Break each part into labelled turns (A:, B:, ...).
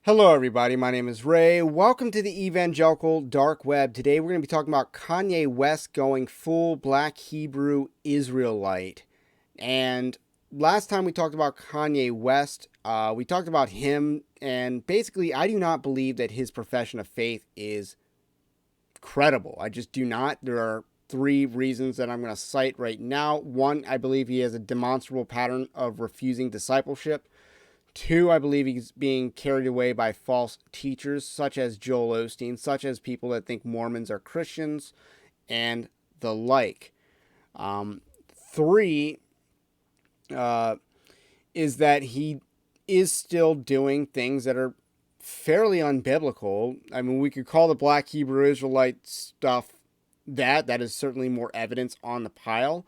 A: Hello, everybody. My name is Ray. Welcome to the Evangelical Dark Web. Today, we're going to be talking about Kanye West going full Black Hebrew Israelite. And last time we talked about Kanye West, we talked about him. And basically, I do not believe that his profession of faith is credible. I just do not. There are three reasons that I'm going to cite right now. One, I believe he has a demonstrable pattern of refusing discipleship. Two, I believe he's being carried away by false teachers such as Joel Osteen, such as people that think Mormons are Christians, and the like. Three is that he is still doing things that are fairly unbiblical. I mean, we could call the Black Hebrew Israelite stuff that is certainly more evidence on the pile.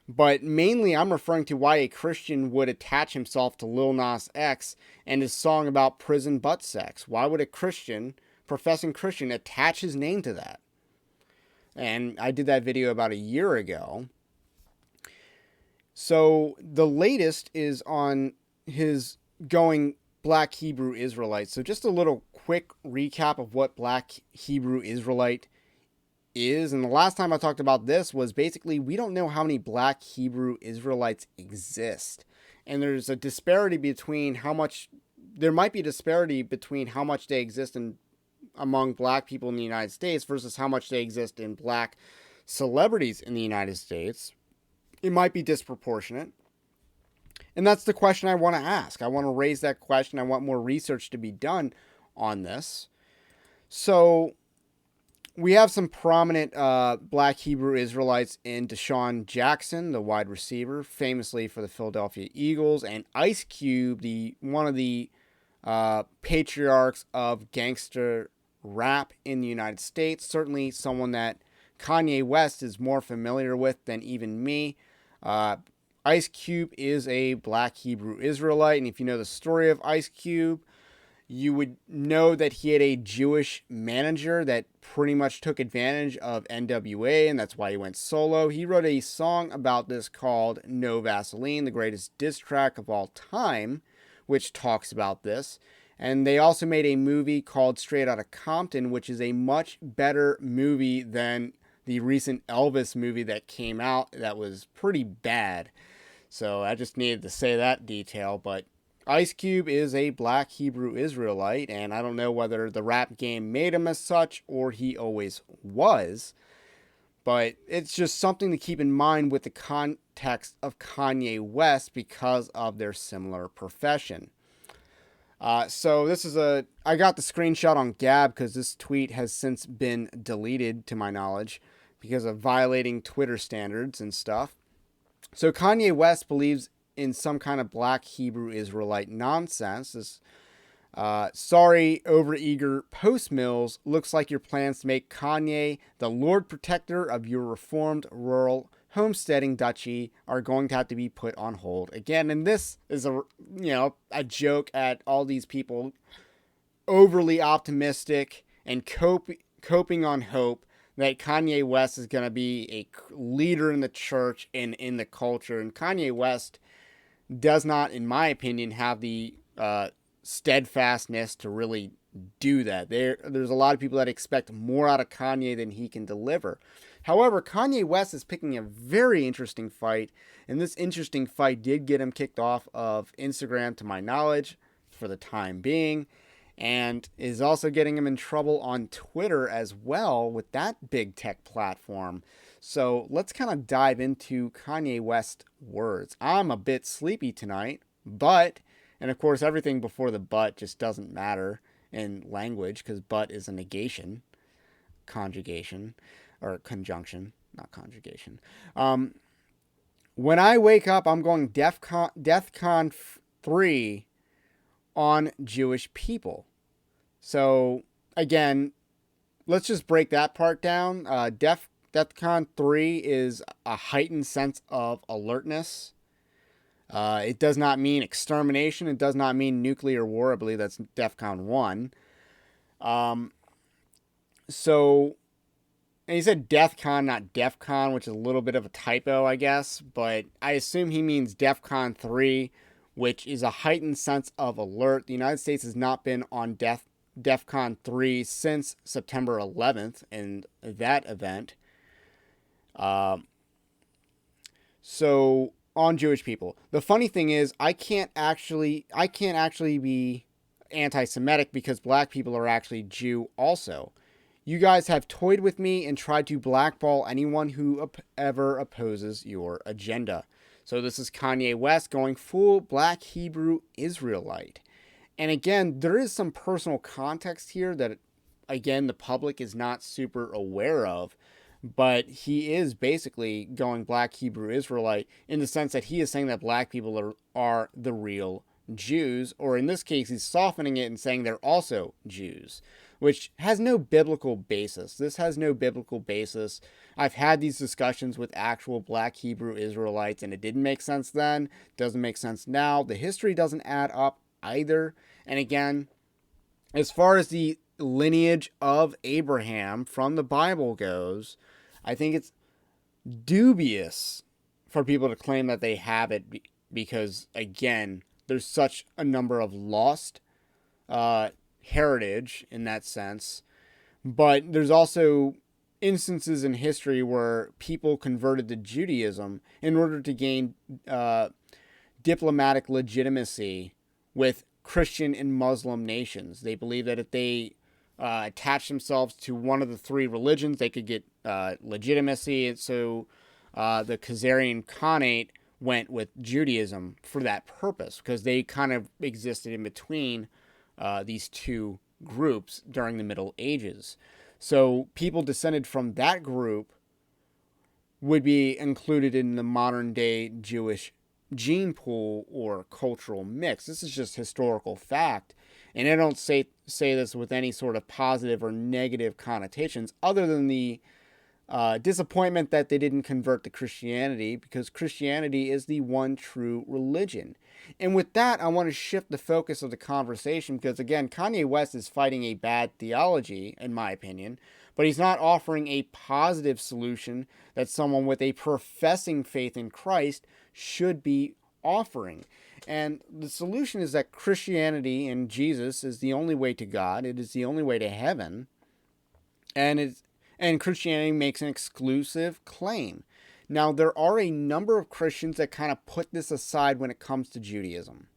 A: But mainly, I'm referring to why a Christian would attach himself to Lil Nas X and his song about prison butt sex. Why would a Christian, professing Christian, attach his name to that? And I did that video about a year ago. So the latest is on his going Black Hebrew Israelite. So just a little quick recap of what Black Hebrew Israelite is, and the last time I talked about this was basically we don't know how many Black Hebrew Israelites exist, and there's a disparity between how much there might be a disparity between how much they exist among Black people in the United States versus how much they exist in Black celebrities in the United States. It might be disproportionate, and that's the question I want to ask. I want to raise that question. I want more research to be done on this. So we have some prominent Black Hebrew Israelites in Deshaun Jackson, the wide receiver, famously for the Philadelphia Eagles, and Ice Cube, one of the patriarchs of gangster rap in the United States. Certainly someone that Kanye West is more familiar with than even me. Ice Cube is a Black Hebrew Israelite, and if you know the story of Ice Cube, you would know that he had a Jewish manager that pretty much took advantage of NWA, and that's why he went solo. He wrote a song about this called No Vaseline, the greatest diss track of all time, which talks about this. And they also made a movie called Straight Outta Compton, which is a much better movie than the recent Elvis movie that came out that was pretty bad. So I just needed to say that detail, but Ice Cube is a Black Hebrew Israelite, and I don't know whether the rap game made him as such or he always was, but it's just something to keep in mind with the context of Kanye West because of their similar profession. So I got the screenshot on Gab because this tweet has since been deleted to my knowledge because of violating Twitter standards and stuff. So Kanye West believes in some kind of Black Hebrew Israelite nonsense. This sorry, overeager Post Mills, looks like your plans to make Kanye the Lord Protector of your reformed rural homesteading duchy are going to have to be put on hold again. And this is a joke at all these people overly optimistic and coping on hope that Kanye West is going to be a leader in the church and in the culture. And Kanye West does not, in my opinion, have the steadfastness to really do that. There's a lot of people that expect more out of Kanye than he can deliver. However, Kanye West is picking a very interesting fight, and this interesting fight did get him kicked off of Instagram, to my knowledge, for the time being, and is also getting him in trouble on Twitter as well with that big tech platform. So let's kind of dive into Kanye West's words. I'm a bit sleepy tonight, and of course everything before the but just doesn't matter in language because but is a negation, conjugation, or conjunction, not conjugation. When I wake up, I'm going DEFCON 3 on Jewish people. So again, let's just break that part down. DEFCON 3 is a heightened sense of alertness. It does not mean extermination. It does not mean nuclear war. I believe that's DEFCON 1. And he said DEFCON, not DEFCON, which is a little bit of a typo, I guess. But I assume he means DEFCON 3, which is a heightened sense of alert. The United States has not been on DEFCON 3 since September 11th in that event. So on Jewish people, the funny thing is I can't actually be anti-Semitic because black people are actually Jew also. You guys have toyed with me and tried to blackball anyone who ever opposes your agenda. So this is Kanye West going full black Hebrew Israelite. And again, there is some personal context here that, again, the public is not super aware of. But he is basically going black Hebrew Israelite in the sense that he is saying that black people are the real Jews, or in this case, he's softening it and saying they're also Jews, which has no biblical basis. This has no biblical basis. I've had these discussions with actual black Hebrew Israelites, and it didn't make sense then, doesn't make sense now. The history doesn't add up either. And again, as far as the lineage of Abraham from the Bible goes, I think it's dubious for people to claim that they have it because, again, there's such a number of lost heritage in that sense. But there's also instances in history where people converted to Judaism in order to gain diplomatic legitimacy with Christian and Muslim nations. They believe that if they attach themselves to one of the three religions, they could get legitimacy. And so the Khazarian Khanate went with Judaism for that purpose because they kind of existed in between these two groups during the Middle Ages. So people descended from that group would be included in the modern day Jewish gene pool or cultural mix. This is just historical fact. And I don't say this with any sort of positive or negative connotations other than the disappointment that they didn't convert to Christianity, because Christianity is the one true religion. And with that, I want to shift the focus of the conversation because, again, Kanye West is fighting a bad theology, in my opinion, but he's not offering a positive solution that someone with a professing faith in Christ should be offering. And the solution is that Christianity and Jesus is the only way to God. It is the only way to heaven. And Christianity makes an exclusive claim. Now, there are a number of Christians that kind of put this aside when it comes to Judaism.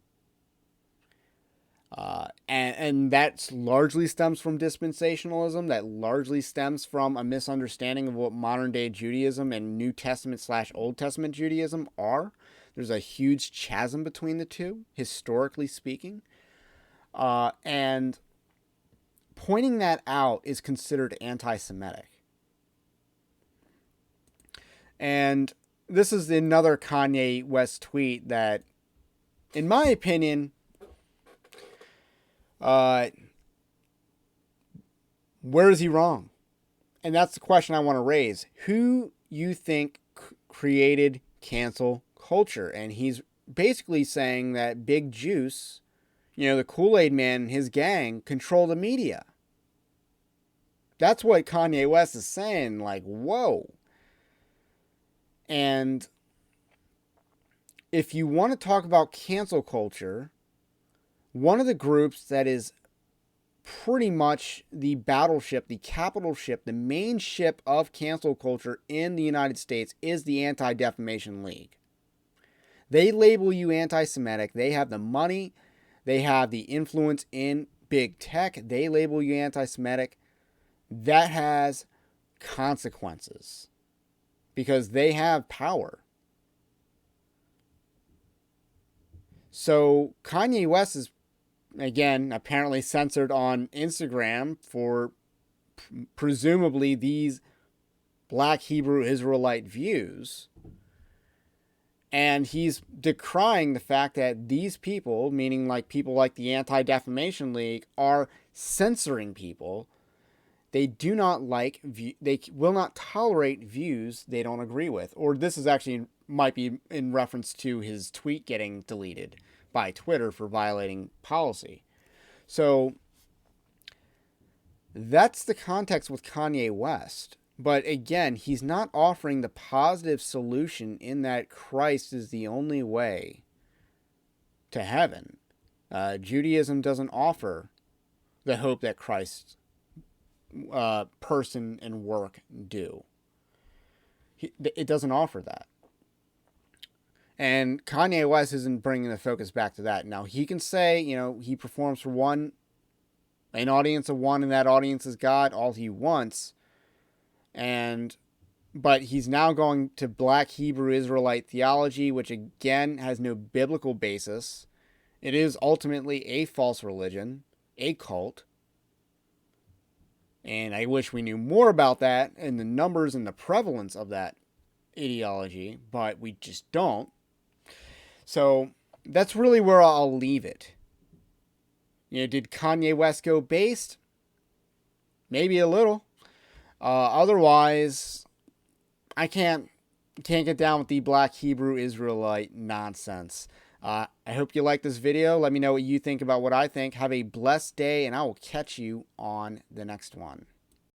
A: And that largely stems from dispensationalism. That largely stems from a misunderstanding of what modern day Judaism and New Testament / Old Testament Judaism are. There's a huge chasm between the two, historically speaking. And pointing that out is considered anti-Semitic. And this is another Kanye West tweet that, in my opinion, where is he wrong? And that's the question I want to raise. Who you think created cancel culture? And he's basically saying that Big Juice, the Kool-Aid Man and his gang, control the media. That's what Kanye West is saying. Like, whoa. And if you want to talk about cancel culture, one of the groups that is pretty much the battleship, the capital ship, the main ship of cancel culture in the United States is the Anti-Defamation League. They label you anti-Semitic. They have the money. They have the influence in big tech. They label you anti-Semitic. That has consequences because they have power. So Kanye West is, again, apparently censored on Instagram for presumably these black Hebrew Israelite views. And he's decrying the fact that these people, meaning like people like the Anti-Defamation League, are censoring people. They do not they will not tolerate views they don't agree with. Or this is actually might be in reference to his tweet getting deleted by Twitter for violating policy. So that's the context with Kanye West. But again, he's not offering the positive solution in that Christ is the only way to heaven. Judaism doesn't offer the hope that Christ's person and work do. It doesn't offer that. And Kanye West isn't bringing the focus back to that. Now, he can say, he performs for an audience of one, and that audience is God, all he wants. But he's now going to Black Hebrew Israelite theology, which again has no biblical basis. It is ultimately a false religion, a cult. And I wish we knew more about that and the numbers and the prevalence of that ideology, but we just don't. So that's really where I'll leave it. Did Kanye West go based? Maybe a little. Otherwise, I can't get down with the Black Hebrew Israelite nonsense. I hope you like this video. Let me know what you think about what I think. Have a blessed day, and I will catch you on the next one.